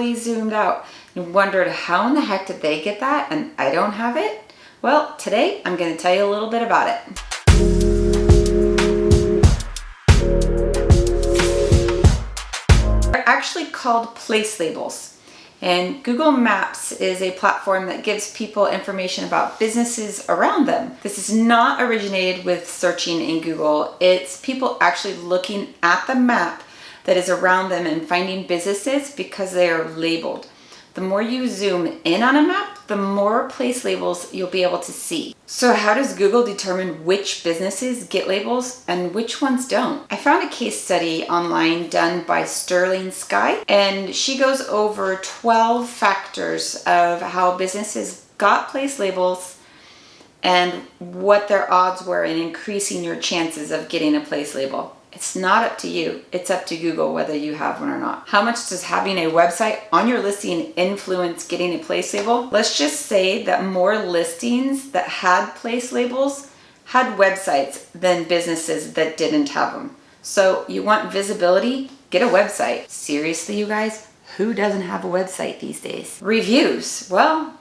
zoomed out and wondered how in the heck did they get that and I don't have it? Well, today I'm going to tell you a little bit about it. They're actually called place labels. And Google Maps is a platform that gives people information about businesses around them. This is not originated with searching in Google. It's people actually looking at the map that is around them and finding businesses because they are labeled. The more you zoom in on a map, the more place labels you'll be able to see. So how does Google determine which businesses get labels and which ones don't? I found a case study online done by SterlingSky, and she goes over 12 factors of how businesses got place labels and what their odds were in increasing your chances of getting a place label. It's not up to you. It's up to Google whether you have one or not. How much does having a website on your listing influence getting a place label? Let's just say that more listings that had place labels had websites than businesses that didn't have them. So you want visibility? Get a website. Seriously, you guys? Who doesn't have a website these days? Reviews. Well,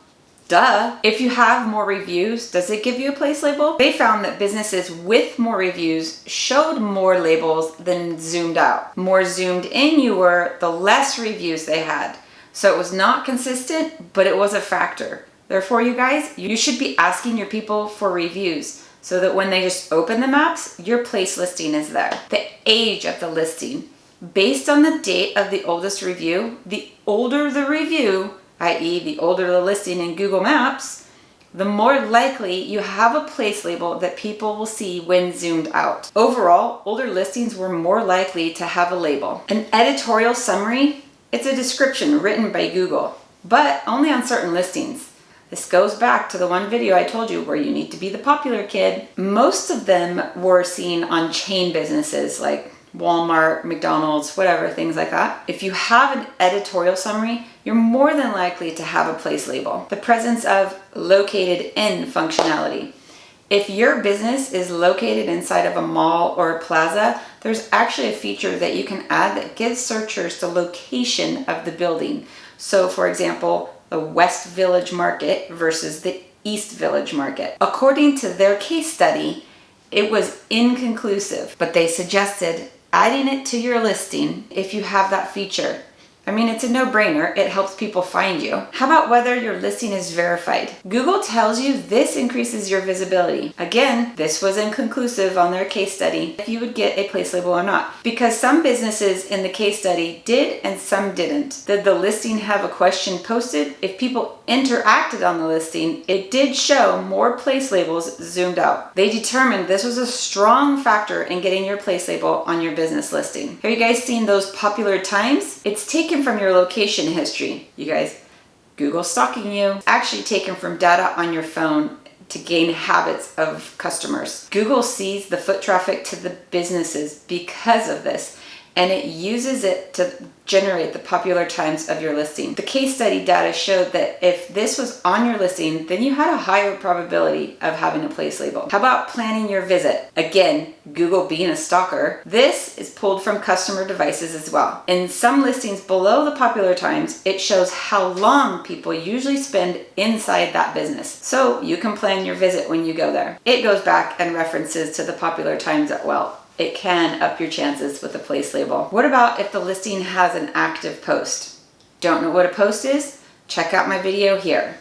duh. If you have more reviews, does it give you a place label? They found that businesses with more reviews showed more labels than zoomed out. More zoomed in you were, the less reviews they had. So it was not consistent, but it was a factor. Therefore, you guys, you should be asking your people for reviews so that when they just open the maps, your place listing is there. The age of the listing. Based on the date of the oldest review, the older the review, i.e. the older the listing in Google Maps, the more likely you have a place label that people will see when zoomed out. Overall, older listings were more likely to have a label. An editorial summary, it's a description written by Google, but only on certain listings. This goes back to the one video I told you where you need to be the popular kid. Most of them were seen on chain businesses like Walmart, McDonald's, whatever, things like that. If you have an editorial summary, you're more than likely to have a place label. The presence of located in functionality. If your business is located inside of a mall or a plaza, there's actually a feature that you can add that gives searchers the location of the building. So for example, the West Village Market versus the East Village Market. According to their case study, it was inconclusive, but they suggested adding it to your listing if you have that feature. I mean, it's a no-brainer. It helps people find you. How about whether your listing is verified? Google tells you this increases your visibility. Again, this was inconclusive on their case study if you would get a place label or not, because some businesses in the case study did and some didn't. Did the listing have a question posted? If people interacted on the listing, it did show more place labels zoomed out. They determined this was a strong factor in getting your place label on your business listing. Have you guys seen those popular times? It's taken from your location history. You guys, Google stalking you. It's actually taken from data on your phone to gain habits of customers. Google sees the foot traffic to the businesses because of this, and it uses it to generate the popular times of your listing. The case study data showed that if this was on your listing, then you had a higher probability of having a place label. How about planning your visit? Again, Google being a stalker. This is pulled from customer devices as well. In some listings below the popular times, it shows how long people usually spend inside that business. So you can plan your visit when you go there. It goes back and references to the popular times as well. It can up your chances with a place label. What about if the listing has an active post? Don't know what a post is? Check out my video here.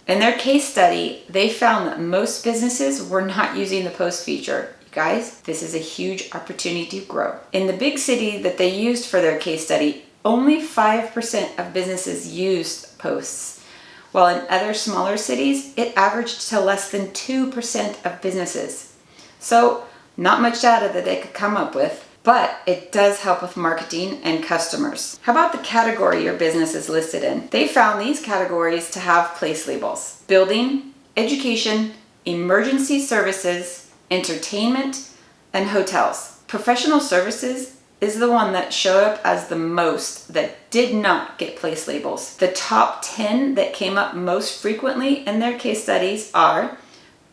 In their case study, they found that most businesses were not using the post feature. You guys, this is a huge opportunity to grow. In the big city that they used for their case study, only 5% of businesses used posts, while in other smaller cities, it averaged to less than 2% of businesses. So, not much data that they could come up with, but it does help with marketing and customers. How about the category your business is listed in? They found these categories to have place labels: building, education, emergency services, entertainment, and hotels. Professional services is the one that showed up as the most that did not get place labels. The top 10 that came up most frequently in their case studies are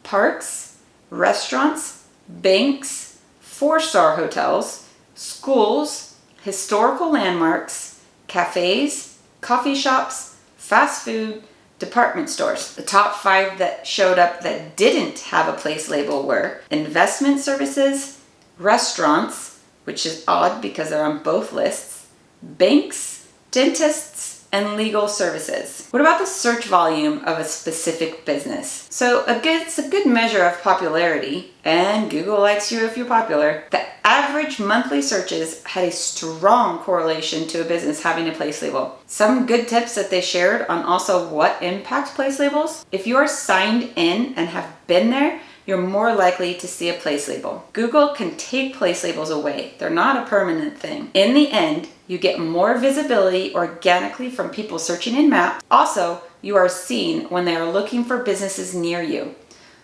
parks, restaurants, banks, 4-star hotels, schools, historical landmarks, cafes, coffee shops, fast food, department stores. The top 5 that showed up that didn't have a place label were investment services, restaurants, which is odd because they're on both lists, banks, dentists, and legal services. What about the search volume of a specific business? So it's a good measure of popularity, and Google likes you if you're popular. The average monthly searches had a strong correlation to a business having a place label. Some good tips that they shared on also what impacts place labels. If you are signed in and have been there, you're more likely to see a place label. Google can take place labels away. They're not a permanent thing. In the end, you get more visibility organically from people searching in maps. Also, you are seen when they are looking for businesses near you.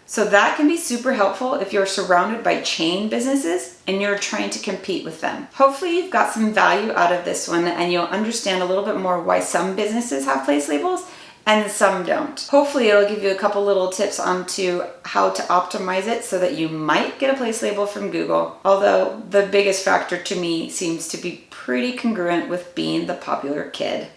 So that can be super helpful if you're surrounded by chain businesses and you're trying to compete with them. Hopefully you've got some value out of this one and you'll understand a little bit more why some businesses have place labels and some don't. Hopefully it'll give you a couple little tips onto how to optimize it so that you might get a place label from Google, although the biggest factor to me seems to be pretty congruent with being the popular kid.